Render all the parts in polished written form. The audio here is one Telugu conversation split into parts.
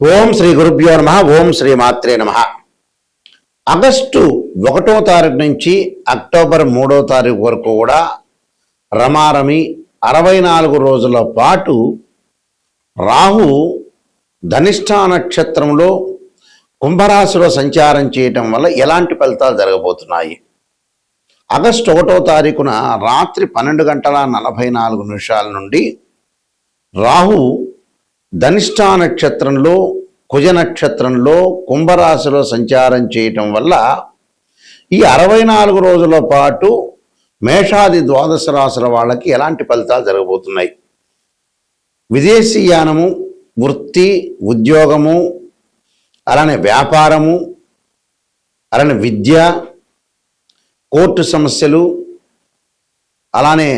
ఓం శ్రీ గురుభ్యో నమ. ఓం శ్రీ మాత్రే నమ. ఆగస్టు 1వ తారీఖు నుంచి అక్టోబర్ 3వ తారీఖు వరకు కూడా రమారమి 64 రోజుల పాటు రాహు ధనిష్ఠా నక్షత్రంలో కుంభరాశిలో సంచారం చేయటం వల్ల ఎలాంటి ఫలితాలు జరగబోతున్నాయి? ఆగస్టు 1వ తారీఖున రాత్రి 12:44 నుండి రాహు ధనిష్ఠా నక్షత్రంలో కుజ నక్షత్రంలో కుంభరాశిలో సంచారం చేయటం వల్ల ఈ 64 రోజుల పాటు మేషాది ద్వాదశ రాశుల వాళ్ళకి ఎలాంటి ఫలితాలు జరగబోతున్నాయి? విదేశీయానము, వృత్తి, ఉద్యోగము, అలానే వ్యాపారము, అలానే విద్య, కోర్టు సమస్యలు, అలానే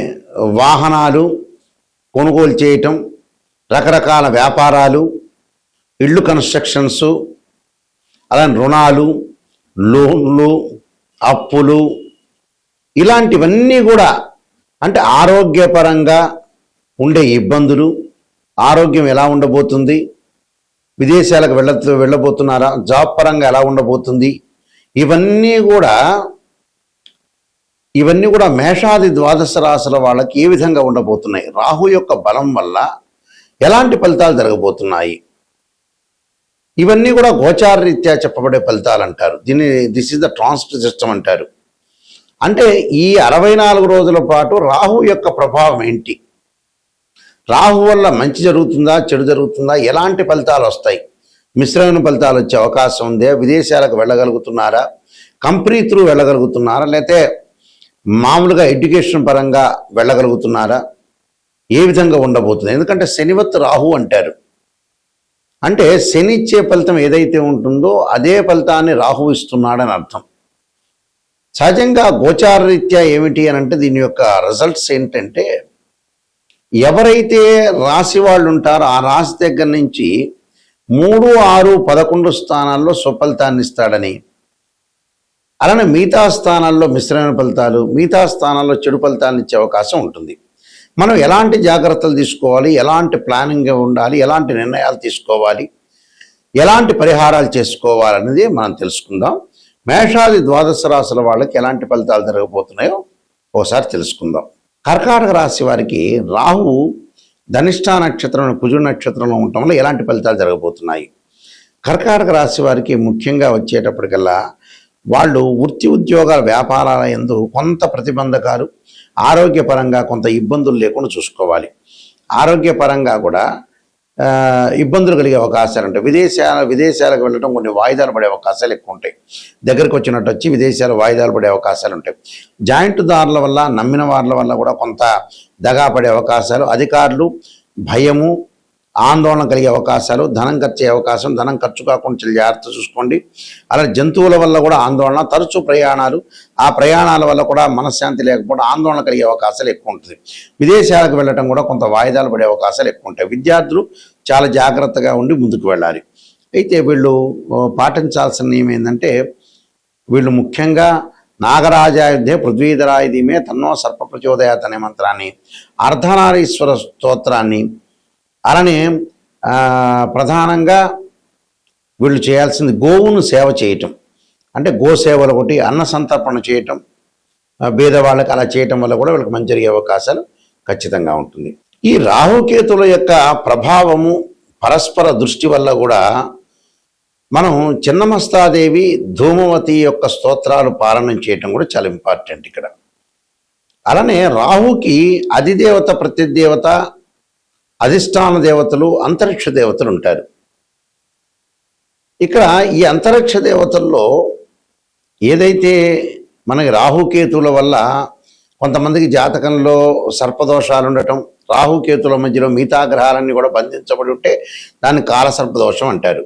వాహనాలు కొనుగోలు చేయటం, రకరకాల వ్యాపారాలు, ఇళ్ళు కన్స్ట్రక్షన్స్, అలానే రుణాలు, లోన్లు, అప్పులు, ఇలాంటివన్నీ కూడా అంటే ఆరోగ్యపరంగా ఉండే ఇబ్బందులు, ఆరోగ్యం ఎలా ఉండబోతుంది, విదేశాలకు వెళ్ళబోతున్నారా, జాబ్ పరంగా ఎలా ఉండబోతుంది, ఇవన్నీ కూడా మేషాది ద్వాదశ రాశుల వాళ్ళకి ఏ విధంగా ఉండబోతున్నాయి, రాహు యొక్క బలం వల్ల ఎలాంటి ఫలితాలు జరగబోతున్నాయి, ఇవన్నీ కూడా గోచార రీత్యా చెప్పబడే ఫలితాలు అంటారు. This is the transit system అంటారు. అంటే ఈ 64 రోజుల పాటు రాహు యొక్క ప్రభావం ఏంటి, రాహు వల్ల మంచి జరుగుతుందా, చెడు జరుగుతుందా, ఎలాంటి ఫలితాలు వస్తాయి, మిశ్రమైన ఫలితాలు వచ్చే అవకాశం ఉందే, విదేశాలకు వెళ్ళగలుగుతున్నారా, కంపెనీ త్రూ వెళ్ళగలుగుతున్నారా, లేకపోతే మామూలుగా ఎడ్యుకేషన్ పరంగా వెళ్ళగలుగుతున్నారా, ఏ విధంగా ఉండబోతుంది? ఎందుకంటే శనివత్ రాహు అంటారు. అంటే శని ఇచ్చే ఫలితం ఏదైతే ఉంటుందో అదే ఫలితాన్ని రాహు ఇస్తున్నాడని అర్థం. సహజంగా గోచార రీత్యా ఏమిటి అని అంటే దీని యొక్క రిజల్ట్స్ ఏంటంటే, ఎవరైతే రాశి వాళ్ళు ఉంటారో ఆ రాశి దగ్గర నుంచి 3, 6, 11 స్థానాల్లో స్వఫలితాన్ని ఇస్తాడని, అలానే మిగతా స్థానాల్లో మిశ్రమైన ఫలితాలు, మిగతా స్థానాల్లో చెడు ఫలితాలను ఇచ్చే అవకాశం ఉంటుంది. మనం ఎలాంటి జాగ్రత్తలు తీసుకోవాలి, ఎలాంటి ప్లానింగ్ ఉండాలి, ఎలాంటి నిర్ణయాలు తీసుకోవాలి, ఎలాంటి పరిహారాలు చేసుకోవాలనేది మనం తెలుసుకుందాం. మేషాది ద్వాదశ రాశుల వాళ్ళకి ఎలాంటి ఫలితాలు జరగబోతున్నాయో ఒకసారి తెలుసుకుందాం. కర్కాటక రాశి వారికి రాహు ధనిష్ఠా నక్షత్రం కుజుడు నక్షత్రంలో ఉండటం వల్ల ఎలాంటి ఫలితాలు జరగబోతున్నాయి? కర్కాటక రాశి వారికి ముఖ్యంగా వచ్చేటప్పటికల్లా వాళ్ళు వృత్తి ఉద్యోగాల వ్యాపారాల యందు కొంత ప్రతిబంధకాలు, ఆరోగ్యపరంగా కొంత ఇబ్బందులు లేకుండా చూసుకోవాలి. ఆరోగ్యపరంగా కూడా ఇబ్బందులు కలిగే అవకాశాలు ఉంటాయి. విదేశాలకు వెళ్ళడం కొన్ని వాయిదాలు పడే అవకాశాలు ఎక్కువ ఉంటాయి. దగ్గరికి వచ్చినట్టు వచ్చి విదేశాలు వాయిదాలు పడే అవకాశాలు ఉంటాయి. జాయింట్ దారుల వల్ల, నమ్మిన వాళ్ళ వల్ల కూడా కొంత దగా పడే అవకాశాలు, అధికారులు భయము, ఆందోళన కలిగే అవకాశాలు, ధనం ఖర్చు అయ్యే అవకాశం, ధనం ఖర్చు కాకుండా జాగ్రత్త చూసుకోండి. అలాగే జంతువుల వల్ల కూడా ఆందోళన, తరచూ ప్రయాణాలు, ఆ ప్రయాణాల వల్ల కూడా మనశ్శాంతి లేకపోవడం, ఆందోళన కలిగే అవకాశాలు ఎక్కువ ఉంటుంది. విదేశాలకు వెళ్ళటం కూడా కొంత వాయిదాలు పడే అవకాశాలు ఎక్కువ ఉంటాయి. విద్యార్థులు చాలా జాగ్రత్తగా ఉండి ముందుకు వెళ్ళాలి. అయితే వీళ్ళు పాటించాల్సిన నియమం ఏంటంటే, వీళ్ళు ముఖ్యంగా నాగరాజాయుధే పృథ్వీధరాయుధీమే తన్నో సర్ప ప్రచోదయాత్ అనే మంత్రాన్ని, అర్ధనారీశ్వర స్తోత్రాన్ని, అలానే ప్రధానంగా వీళ్ళు చేయాల్సింది గోవును సేవ చేయటం. అంటే గోసేవలు ఒకటి, అన్న సంతర్పణ చేయటం, బీదవాళ్ళకి అలా చేయటం వల్ల కూడా వీళ్ళకి మంచి జరిగే అవకాశాలు ఖచ్చితంగా ఉంటుంది. ఈ రాహుకేతుల యొక్క ప్రభావము, పరస్పర దృష్టి వల్ల కూడా మనం చిన్నమస్తాదేవి, ధూమవతి యొక్క స్తోత్రాలు పాలనం చేయటం కూడా చాలా ఇంపార్టెంట్ ఇక్కడ. అలానే రాహుకి అధిదేవత, ప్రతిదేవత, అధిష్టాన దేవతలు, అంతరిక్ష దేవతలు ఉంటారు. ఇక్కడ ఈ అంతరిక్ష దేవతల్లో ఏదైతే మనకి రాహుకేతుల వల్ల కొంతమందికి జాతకంలో సర్పదోషాలు ఉండటం, రాహుకేతుల మధ్యలో మిగతా గ్రహాలన్నీ కూడా బంధించబడి ఉంటే దాన్ని కాలసర్పదోషం అంటారు.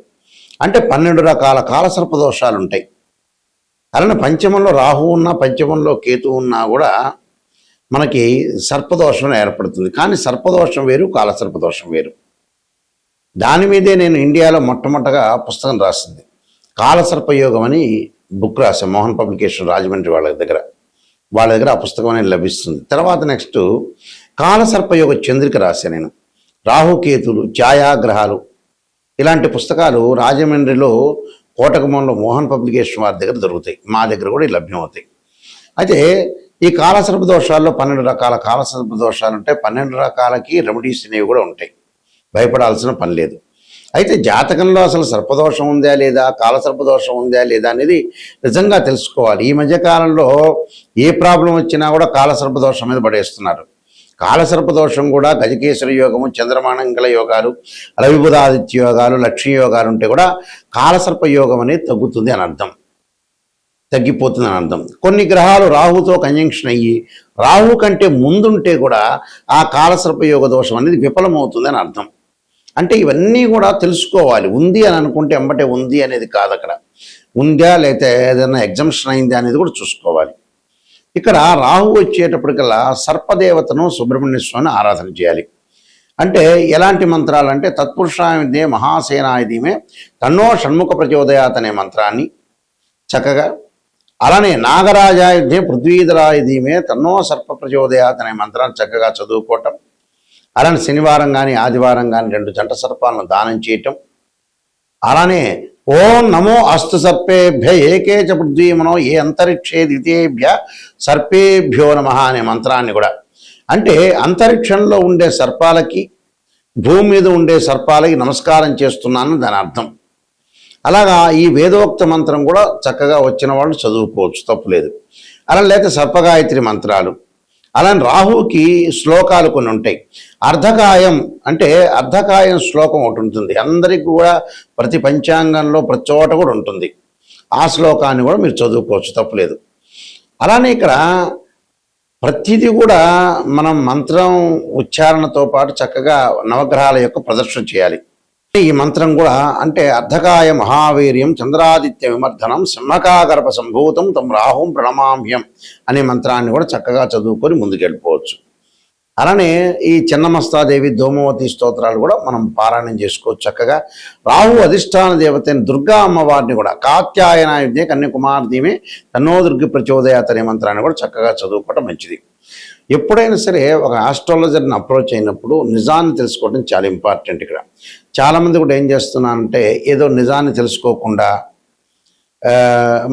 అంటే 12 రకాల కాలసర్పదోషాలు ఉంటాయి. అలానే పంచమంలో రాహు ఉన్నా, పంచమంలో కేతు ఉన్నా కూడా మనకి సర్పదోషం ఏర్పడుతుంది. కానీ సర్పదోషం వేరు, కాలసర్పదోషం వేరు. దాని మీదే నేను ఇండియాలో మొట్టమొదటగా పుస్తకం రాసింది. కాలసర్పయోగం అని బుక్ రాశాను, మోహన్ పబ్లికేషన్ రాజమండ్రి వాళ్ళ దగ్గర ఆ పుస్తకం అనేది లభిస్తుంది. తర్వాత నెక్స్ట్ కాలసర్పయోగ చంద్రిక రాశాను నేను. రాహుకేతులు, ఛాయాగ్రహాలు ఇలాంటి పుస్తకాలు రాజమండ్రిలో కోటకమంలో మోహన్ పబ్లికేషన్ వారి దగ్గర దొరుకుతాయి, మా దగ్గర కూడా లభ్యమవుతాయి. అయితే ఈ కాలసర్ప దోషాల్లో 12 రకాల కాలసర్ప దోషాలు ఉంటాయి. 12 రకాలకి రెమెడీస్ అనేవి కూడా ఉంటాయి, భయపడాల్సిన పని లేదు. అయితే జాతకంలో అసలు సర్పదోషం ఉందా లేదా, కాలసర్పదోషం ఉందా లేదా అనేది నిజంగా తెలుసుకోవాలి. ఈ మధ్యకాలంలో ఏ ప్రాబ్లం వచ్చినా కూడా కాలసర్పదోషం మీద పడేస్తున్నారు. కాలసర్పదోషం కూడా గజకేశ్వర యోగము, చంద్రమానంగళ యోగాలు, రవిబుధాదిత్య యోగాలు, లక్ష్మీ యోగాలు ఉంటే కూడా కాలసర్ప యోగం అనేది తగ్గుతుంది అని అర్థం, తగ్గిపోతుంది అని అర్థం. కొన్ని గ్రహాలు రాహుతో కంజంక్షన్ అయ్యి రాహు కంటే ముందుంటే కూడా ఆ కాలసర్ప యోగ దోషం అనేది విఫలమవుతుంది అని అర్థం. అంటే ఇవన్నీ కూడా తెలుసుకోవాలి. ఉంది అని అనుకుంటే ఎంబటే ఉంది అనేది కాదు, అక్కడ ఉందా లేకపోతే ఏదైనా ఎగ్జంప్షన్ అయిందా అనేది కూడా చూసుకోవాలి. ఇక్కడ రాహు వచ్చేటప్పటికల్లా సర్పదేవతను సుబ్రహ్మణ్య స్వామిని ఆరాధన చేయాలి. అంటే ఎలాంటి మంత్రాలు అంటే తత్పురుషాయుధే మహాసేనాయుధీమే తన్నో షణ్ముఖ ప్రచోదయాత్ అనే మంత్రాన్ని చక్కగా, అలానే నాగరాజాయుధే పృథ్వీధరాయుధీమే తన్నో సర్ప ప్రచోదయాత్ అనే మంత్రాన్ని చక్కగా చదువుకోవటం, అలానే శనివారం కానీ ఆదివారం కానీ 2 జంట సర్పాలను దానం చేయటం, అలానే ఓం నమో అస్తు సర్పేభ్య ఏకే చ పృథ్వీమనో ఏ అంతరిక్షే ద్వితీయేభ్య సర్పేభ్యో నమః అనే మంత్రాన్ని కూడా, అంటే అంతరిక్షంలో ఉండే సర్పాలకి భూమి మీద ఉండే సర్పాలకి నమస్కారం చేస్తున్నాను దాని అర్థం. అలాగా ఈ వేదోక్త మంత్రం కూడా చక్కగా వచ్చిన వాళ్ళు చదువుకోవచ్చు, తప్పులేదు. అలా లేక సర్పగాయత్రి మంత్రాలు, అలానే రాహుకి శ్లోకాలు కొన్ని ఉంటాయి. అర్ధకాయం అంటే అర్ధకాయం శ్లోకం ఒకటి ఉంటుంది, అందరికీ కూడా ప్రతి పంచాంగంలో ప్రతి చోట కూడా ఉంటుంది. ఆ శ్లోకాన్ని కూడా మీరు చదువుకోవచ్చు, తప్పులేదు. అలానే ఇక్కడ ప్రతిదీ కూడా మనం మంత్రం ఉచ్చారణతో పాటు చక్కగా నవగ్రహాల యొక్క ప్రదర్శన చేయాలి. ఈ మంత్రం కూడా అంటే అర్ధకాయ మహావీర్యం చంద్రాదిత్య విమర్ధనం సింహకాగర్భ సంభూతం తం రాహుం ప్రణమామ్యం అనే మంత్రాన్ని కూడా చక్కగా చదువుకొని ముందుకెళ్ళిపోవచ్చు. అలానే ఈ చిన్నమస్తాదేవి దోమవతి స్తోత్రాలు కూడా మనం పారాయణం చేసుకోవచ్చు చక్కగా. రాహు అధిష్టాన దేవతైన దుర్గా అమ్మవారిని కూడా కాత్యాయనాయుధే కన్యాకుమార్దీమే తన్నో దుర్గి ప్రచోదయాత్ అనే మంత్రాన్ని కూడా చక్కగా చదువుకోవడం మంచిది. ఎప్పుడైనా సరే ఒక ఆస్ట్రాలజర్ని అప్రోచ్ అయినప్పుడు నిజాన్ని తెలుసుకోవడం చాలా ఇంపార్టెంట్. ఇక్కడ చాలామంది కూడా ఏం చేస్తున్నారంటే ఏదో నిజాన్ని తెలుసుకోకుండా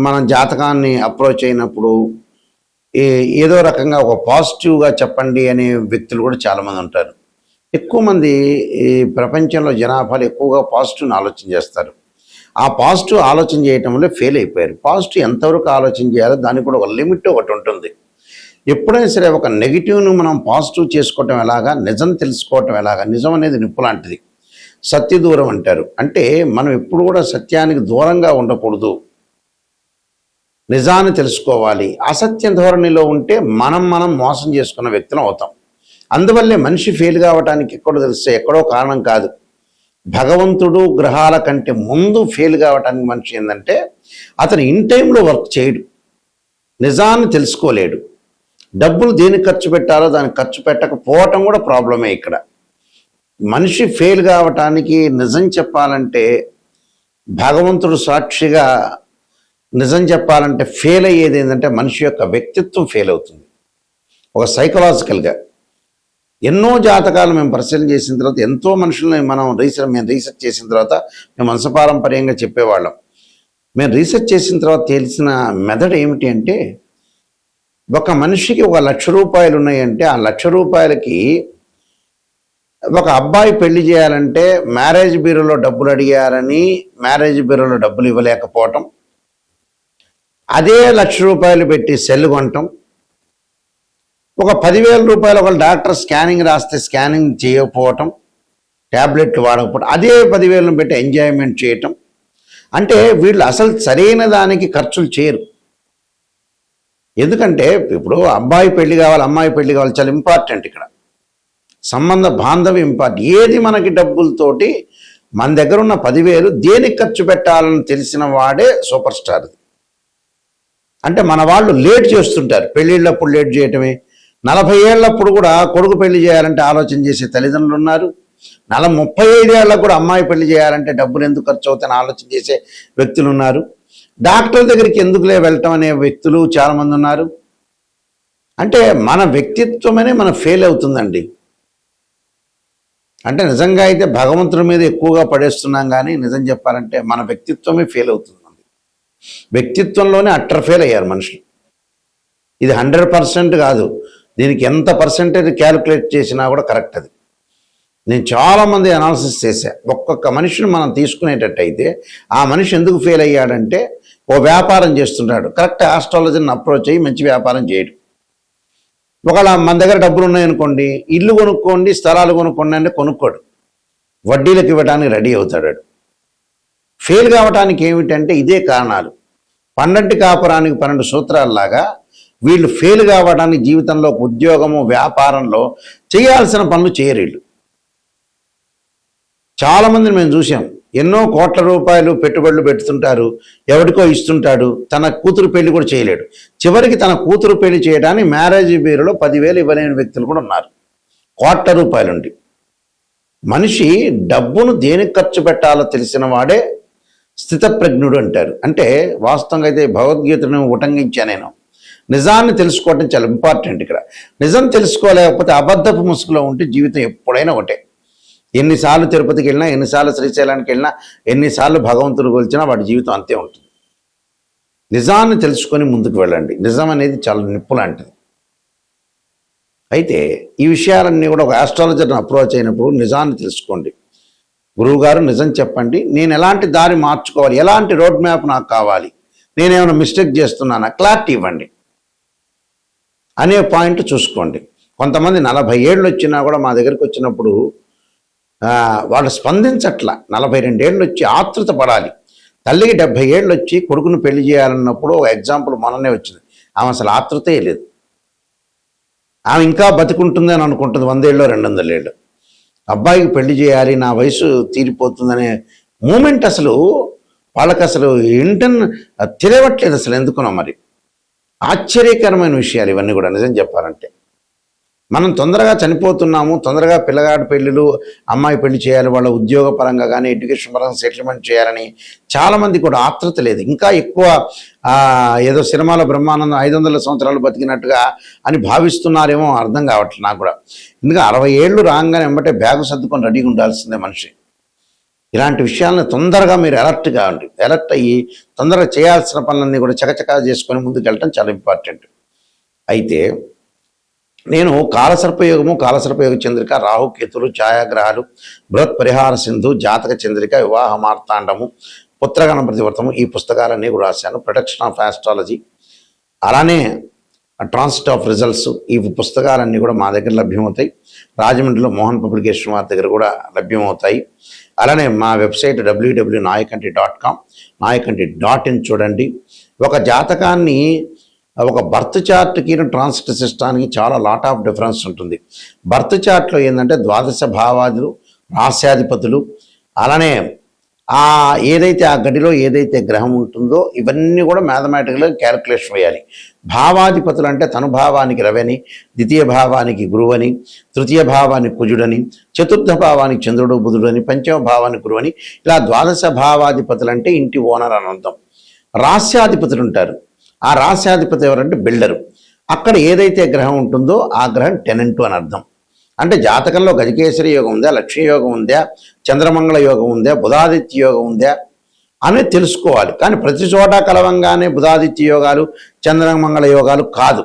మన జాతకాన్ని అప్రోచ్ అయినప్పుడు ఏదో రకంగా ఒక పాజిటివ్గా చెప్పండి అనే వ్యక్తులు కూడా చాలామంది ఉంటారు. ఎక్కువ మంది ఈ ప్రపంచంలో జనాభాలు ఎక్కువగా పాజిటివ్ని ఆలోచన చేస్తారు. ఆ పాజిటివ్ ఆలోచన చేయటం వల్ల ఫెయిల్ అయిపోయారు. పాజిటివ్ ఎంతవరకు ఆలోచన చేయాలో దానికి కూడా ఒక లిమిట్ ఒకటి ఉంటుంది. ఎప్పుడైనా సరే ఒక నెగిటివ్ను మనం పాజిటివ్ చేసుకోవటం ఎలాగా, నిజం తెలుసుకోవటం ఎలాగా. నిజం అనేది నిప్పు లాంటిది, సత్య దూరం అంటారు. అంటే మనం ఎప్పుడు కూడా సత్యానికి దూరంగా ఉండకూడదు, నిజాన్ని తెలుసుకోవాలి. అసత్య ధోరణిలో ఉంటే మనం మోసం చేసుకున్న వ్యక్తులం అవుతాం. అందువల్లే మనిషి ఫెయిల్ కావటానికి ఎక్కడో తెలిస్తే ఎక్కడో కారణం కాదు. భగవంతుడు గ్రహాల కంటే ముందు ఫెయిల్ కావటానికి మనిషి ఏంటంటే అతను ఇన్ టైంలో వర్క్ చేయడు, నిజాన్ని తెలుసుకోలేడు. డబ్బులు దేనికి ఖర్చు పెట్టాలో దానికి ఖర్చు పెట్టకపోవటం కూడా ప్రాబ్లమే. ఇక్కడ మనిషి ఫెయిల్ కావటానికి నిజం చెప్పాలంటే భగవంతుడు సాక్షిగా నిజం చెప్పాలంటే ఫెయిల్ అయ్యేది ఏంటంటే మనిషి యొక్క వ్యక్తిత్వం ఫెయిల్ అవుతుంది. ఒక సైకలాజికల్గా ఎన్నో జాతకాలు మేము పరిశీలన చేసిన తర్వాత ఎంతో మనుషుల్ని మేము రీసెర్చ్ చేసిన తర్వాత మేము వంశపారంపర్యంగా చెప్పేవాళ్ళం. మేము రీసెర్చ్ చేసిన తర్వాత తెలిసిన మెథడ్ ఏమిటి అంటే ఒక మనిషికి 1,00,000 రూపాయలు ఉన్నాయంటే ఆ 1,00,000 రూపాయలకి ఒక అబ్బాయి పెళ్లి చేయాలంటే మ్యారేజ్ బ్యూరోలో డబ్బులు అడిగారని మ్యారేజ్ బ్యూరోలో డబ్బులు ఇవ్వలేకపోవటం, అదే 1,00,000 రూపాయలు పెట్టి సెల్ కొనటం, ఒక 10,000 రూపాయలు ఒక డాక్టర్ స్కానింగ్ రాస్తే స్కానింగ్ చేయకపోవటం, ట్యాబ్లెట్లు వాడకపోవటం, అదే 10,000 పెట్టి ఎంజాయ్మెంట్ చేయటం. అంటే వీళ్ళు అసలు సరైన దానికి ఖర్చులు చేయరు. ఎందుకంటే ఇప్పుడు అబ్బాయి పెళ్లి కావాలి, అమ్మాయి పెళ్లి కావాలి, చాలా ఇంపార్టెంట్. ఇక్కడ సంబంధ బాంధవ్యం ఇంపార్టెంట్. ఏది మనకి డబ్బులతోటి మన దగ్గర ఉన్న 10,000 దేనికి ఖర్చు పెట్టాలని తెలిసిన వాడే సూపర్ స్టార్. అంటే మన వాళ్ళు లేట్ చేస్తుంటారు, పెళ్ళిళ్ళప్పుడు లేట్ చేయటమే. 40 ఏళ్ళప్పుడు కూడా కొడుకు పెళ్లి చేయాలంటే ఆలోచన చేసే తల్లిదండ్రులు ఉన్నారు. 35 ఏళ్ళకు కూడా అమ్మాయి పెళ్లి చేయాలంటే డబ్బులు ఎందుకు ఖర్చు అవుతాయని ఆలోచన చేసే వ్యక్తులు ఉన్నారు. డాక్టర్ దగ్గరికి ఎందుకులే వెళ్ళటం అనే వ్యక్తులు చాలామంది ఉన్నారు. అంటే మన వ్యక్తిత్వమనే మన ఫెయిల్ అవుతుందండి. అంటే నిజంగా అయితే భగవంతుడి మీద ఎక్కువగా పడేస్తున్నాం, కానీ నిజం చెప్పాలంటే మన వ్యక్తిత్వమే ఫెయిల్ అవుతుంది. వ్యక్తిత్వంలోనే అట్టర్ ఫెయిల్ అయ్యారు మనుషులు. ఇది 100% కాదు, దీనికి ఎంత పర్సెంటేజ్ క్యాలిక్యులేట్ చేసినా కూడా కరెక్ట్. అది నేను చాలామంది అనాలిసిస్ చేశా. ఒక్కొక్క మనిషిని మనం తీసుకునేటట్టయితే ఆ మనిషి ఎందుకు ఫెయిల్ అయ్యాడంటే ఓ వ్యాపారం చేస్తుంటాడు, కరెక్ట్ ఆస్ట్రాలజీని అప్రోచ్ అయ్యి మంచి వ్యాపారం చేయడు. ఒకవేళ మన దగ్గర డబ్బులు ఉన్నాయనుకోండి, ఇల్లు కొనుక్కోండి, స్థలాలు కొనుక్కోండి అంటే కొనుక్కోడు, వడ్డీలకు ఇవ్వడానికి రెడీ అవుతాడు. ఫెయిల్ కావటానికి ఏమిటంటే ఇదే కారణాలు. 12 కాపురానికి 12 సూత్రాల్లాగా వీళ్ళు ఫెయిల్ కావడానికి జీవితంలో ఉద్యోగము, వ్యాపారంలో చేయాల్సిన పనులు చేయరు వీళ్ళు. చాలామందిని మేము చూసాం, ఎన్నో కోట్ల రూపాయలు పెట్టుబడులు పెడుతుంటారు, ఎవరికో ఇస్తుంటాడు, తన కూతురు పెళ్లి కూడా చేయలేడు. చివరికి తన కూతురు పెళ్లి చేయడానికి మ్యారేజ్ బ్యూరోలో 10,000 ఇవ్వలేని వ్యక్తులు కూడా ఉన్నారు. కోట్ల రూపాయలుండి. మనిషి డబ్బును దేనికి ఖర్చు పెట్టాలో తెలిసిన వాడే స్థితప్రజ్ఞుడు అంటారు. అంటే వాస్తవంగా అయితే భగవద్గీతను ఉటంకించా నేను. నిజాన్ని తెలుసుకోవటం చాలా ఇంపార్టెంట్. ఇక్కడ నిజం తెలుసుకోలేకపోతే అబద్ధపు ముసుగులో ఉంటే జీవితం ఎప్పుడైనా ఒకటే. ఎన్నిసార్లు తిరుపతికి వెళ్ళినా, ఎన్నిసార్లు శ్రీశైలానికి వెళ్ళినా, ఎన్నిసార్లు భగవంతుడు కొలిచినా వాడి జీవితం అంతే ఉంటుంది. నిజాన్ని తెలుసుకొని ముందుకు వెళ్ళండి. నిజం అనేది చాలా నిప్పు లాంటిది. అయితే ఈ విషయాలన్నీ కూడా ఒక ఆస్ట్రాలజర్ని అప్రోచ్ అయినప్పుడు నిజాన్ని తెలుసుకోండి. గురువుగారు నిజం చెప్పండి, నేను ఎలాంటి దారి మార్చుకోవాలి, ఎలాంటి రోడ్ మ్యాప్ నాకు కావాలి, నేనేమైనా మిస్టేక్ చేస్తున్నానా, క్లారిటీ ఇవ్వండి అనే పాయింట్ చూసుకోండి. కొంతమంది 40 ఏళ్ళు వచ్చినా కూడా మా దగ్గరికి వచ్చినప్పుడు వాళ్ళు స్పందించట్ల. 42 ఏళ్ళు వచ్చి ఆతృత పడాలి. తల్లికి 70 ఏళ్ళు వచ్చి కొడుకును పెళ్లి చేయాలన్నప్పుడు ఒక ఎగ్జాంపుల్ మొన్ననే వచ్చింది. ఆమె అసలు ఆతృతే లేదు. ఆమె ఇంకా బతికుంటుంది అని అనుకుంటుంది 100 ఏళ్ళు 200 ఏళ్ళు. అబ్బాయికి పెళ్లి చేయాలి, నా వయసు తీరిపోతుందనే మూమెంట్ అసలు వాళ్ళకి అసలు ఏంటని తెలియట్లేదు అసలు. ఎందుకునో మరి ఆశ్చర్యకరమైన విషయాలు ఇవన్నీ కూడా. నిజం చెప్పాలంటే మనం తొందరగా చనిపోతున్నాము, తొందరగా పిల్లగాడి పెళ్ళిళ్ళు, అమ్మాయి పెళ్లి చేయాలి, వాళ్ళ ఉద్యోగ పరంగా కానీ ఎడ్యుకేషన్ పరంగా సెటిల్మెంట్ చేయాలని చాలామంది కూడా ఆతృత లేదు. ఇంకా ఎక్కువ ఏదో సినిమాలో బ్రహ్మానందం 500 సంవత్సరాలు బతికినట్టుగా అని భావిస్తున్నారేమో, అర్థం కావట్లేదు నాకు కూడా. ఎందుకంటే 60 ఏళ్ళు రాగానే వెంబటే బ్యాగు సర్దుకొని రెడీగా ఉండాల్సిందే మనిషి. ఇలాంటి విషయాలను తొందరగా మీరు అలర్ట్ కావండి. అలర్ట్ అయ్యి తొందరగా చేయాల్సిన పనులన్నీ కూడా చకచకా చేసుకొని ముందుకు వెళ్ళటం చాలా ఇంపార్టెంట్. అయితే నేను కాలసర్పయోగము, కాలసర్పయోగ చంద్రిక, రాహుకేతులు, ఛాయాగ్రహాలు, బృహత్ పరిహార సింధు, జాతక చంద్రిక, వివాహ మార్తాండము, పుత్రగణపతి వ్రతము, ఈ పుస్తకాలన్నీ కూడా రాశాను. ప్రొటెక్షన్ ఆఫ్ ఆస్ట్రాలజీ, అలానే ట్రాన్సిట్ ఆఫ్ రిజల్ట్స్, ఈ పుస్తకాలన్నీ కూడా మా దగ్గర లభ్యమవుతాయి. రాజమండ్రిలో మోహన్ పబ్లికేషన్ వారి దగ్గర కూడా లభ్యమవుతాయి. అలానే మా వెబ్సైట్ www.nayakanti.com, nayakanti.in చూడండి. ఒక జాతకాన్ని, ఒక బర్త్ చార్ట్కి ట్రాన్సిట్ సిస్టానికి చాలా లాట్ ఆఫ్ డిఫరెన్స్ ఉంటుంది. బర్త్ చార్ట్లో ఏంటంటే 12 భావాదులు, రాస్యాధిపతులు, అలానే ఏదైతే ఆ గడిలో ఏదైతే గ్రహం ఉంటుందో ఇవన్నీ కూడా మ్యాథమెటికల్గా క్యాలిక్యులేషన్ వేయాలి. భావాధిపతులు అంటే తనుభావానికి రవని, ద్వితీయ భావానికి గురువని, తృతీయ భావానికి కుజుడని, చతుర్థ భావానికి చంద్రుడు బుధుడని, పంచమ భావానికి గురువని, ఇలా 12 భావాధిపతులు అంటే ఇంటి ఓనర్ అని అర్థం. రాస్యాధిపతులు ఉంటారు. ఆ రాస్యాధిపతి ఎవరంటే బిల్డరు. అక్కడ ఏదైతే గ్రహం ఉంటుందో ఆ గ్రహం టెనెంటు అని అర్థం. అంటే జాతకంలో గజకేసరి యోగం ఉందా, లక్ష్మీ యోగం ఉందా, చంద్రమంగళ యోగం ఉందా, బుధాదిత్య యోగం ఉందా అనేది తెలుసుకోవాలి. కానీ ప్రతి చోట కలవంగానే బుధాదిత్య యోగాలు, చంద్రమంగళ యోగాలు కాదు.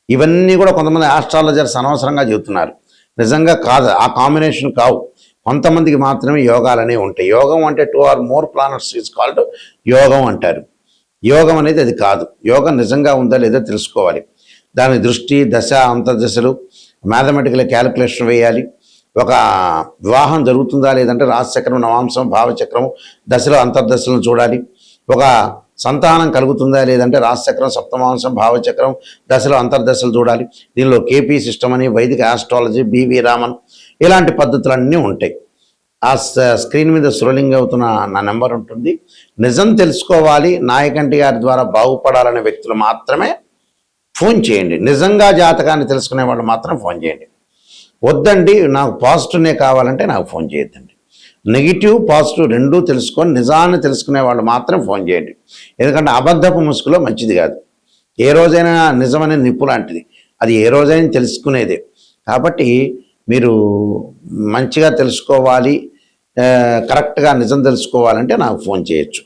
ఇవన్నీ కూడా కొంతమంది ఆస్ట్రాలజర్స్ అనవసరంగా చెబుతున్నారు. నిజంగా కాదు, ఆ కాంబినేషన్ కావు. కొంతమందికి మాత్రమే యోగాలు అనేవి ఉంటాయి. యోగం అంటే 2 or more planets is called యోగం అంటారు. యోగం అనేది అది కాదు. యోగం నిజంగా ఉందా లేదా తెలుసుకోవాలి. దాని దృష్టి, దశ, అంతర్దశలు మ్యాథమెటికల్ క్యాలిక్యులేషన్ వేయాలి. ఒక వివాహం జరుగుతుందా లేదంటే రాశిచక్రం, నవాంశం, భావచక్రం, దశలో అంతర్దశలను చూడాలి. ఒక సంతానం కలుగుతుందా లేదంటే రాశిచక్రం, సప్తమాంశం, భావచక్రం, దశలో అంతర్దశలు చూడాలి. దీనిలో కేపీ సిస్టమ్ అని, వైదిక ఆస్ట్రాలజీ, బివి రామన్, ఇలాంటి పద్ధతులన్నీ ఉంటాయి. ఆ స్క్రీన్ మీద స్క్రోలింగ్ అవుతున్న నా నెంబర్ ఉంటుంది. నిజం తెలుసుకోవాలి, నాయకంటి గారి ద్వారా బాగుపడాలనే వ్యక్తులు మాత్రమే ఫోన్ చేయండి. నిజంగా జాతకాన్ని తెలుసుకునే వాళ్ళు మాత్రం ఫోన్ చేయండి. వద్దండి నాకు పాజిటివ్నే కావాలంటే నాకు ఫోన్ చేయొద్దండి. నెగిటివ్, పాజిటివ్ రెండూ తెలుసుకొని నిజాన్ని తెలుసుకునే వాళ్ళు మాత్రం ఫోన్ చేయండి. ఎందుకంటే అబద్ధపు ముసుగులో మంచిది కాదు. ఏ రోజైనా నిజమనే నిప్పు లాంటిది, అది ఏ రోజైనా తెలుసుకునేదే. కాబట్టి మీరు మంచిగా తెలుసుకోవాలి, కరెక్ట్గా నిజం తెలుసుకోవాలంటే నాకు ఫోన్ చేయొచ్చు.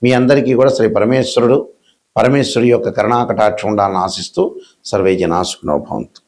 మీ అందరికీ కూడా శ్రీ పరమేశ్వరుడి యొక్క కరుణాకటాక్షం ఉండాలని ఆశిస్తూ సర్వే జనా సుఖినో భవంతు.